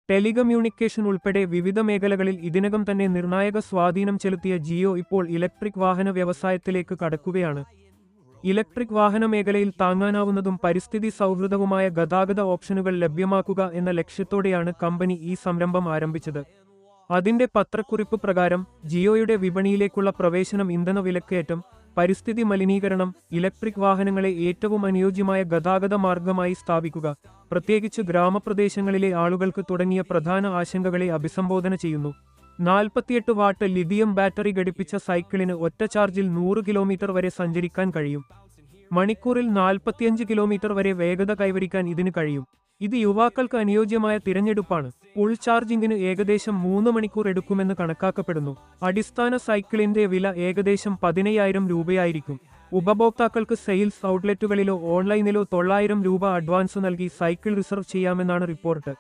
Telecommunication ഉൾപ്പെടെ വിവിധ മേഖലകളിൽ ഇതിനകം തന്നെ നിർണായക സ്വാധീനം ചെലുത്തിയ ജിയോ ഇപ്പോൾ ഇലക്ട്രിക് വാഹന വ്യവസായത്തിലേക്ക് കടക്കുകയാണ്. ഇലക്ട്രിക് വാഹന മേഖലയിൽ താങ്ങാനാവുന്നതും പരിസ്ഥിതി സൗഹൃദവുമായ ഗതാഗത ഓപ്ഷനുകൾ ലഭ്യമാക്കുക എന്ന ലക്ഷ്യത്തോടെയാണ് കമ്പനി ഈ സംരംഭം ആരംഭിച്ചത്. അതിന്റെ പത്രക്കുറിപ്പ് പ്രകാരം ജിയോയുടെ വിപണിയിലേക്കുള്ള പ്രവേശനം ഇന്ധന വിലക്കയറ്റം, പരിസ്ഥിതി മലിനീകരണം, ഇലക്ട്രിക് വാഹനങ്ങളെ ഏറ്റവും അനുയോജ്യമായ ഗതാഗത മാർഗമായി സ്ഥാപിക്കുക, പ്രത്യേകിച്ച് ഗ്രാമപ്രദേശങ്ങളിലെ ആളുകൾക്ക് തുടങ്ങിയ പ്രധാന ആശങ്കകളെ അഭിസംബോധന ചെയ്യുന്നു. 48 വാട്ട് ലിഥിയം ബാറ്ററി ഘടിപ്പിച്ച സൈക്കിളിന് ഒറ്റ ചാർജിൽ 100 കിലോമീറ്റർ വരെ സഞ്ചരിക്കാൻ കഴിയും. മണിക്കൂറിൽ 45 കിലോമീറ്റർ വരെ വേഗത കൈവരിക്കാൻ ഇതിന് കഴിയും. ഇത് യുവാക്കൾക്ക് അനുയോജ്യമായ തിരഞ്ഞെടുപ്പാണ്. ഫുൾ ചാർജിംഗിന് ഏകദേശം 3 മണിക്കൂർ എടുക്കുമെന്ന് കണക്കാക്കപ്പെടുന്നു. അടിസ്ഥാന സൈക്കിളിന്റെ വില ഏകദേശം 15,000 രൂപയായിരിക്കും. ഉപഭോക്താക്കൾക്ക് സെയിൽസ് ഔട്ട്ലെറ്റുകളിലോ ഓൺലൈനിലോ 900 രൂപ അഡ്വാൻസ് നൽകി സൈക്കിൾ റിസർവ് ചെയ്യാമെന്നാണ് റിപ്പോർട്ട്.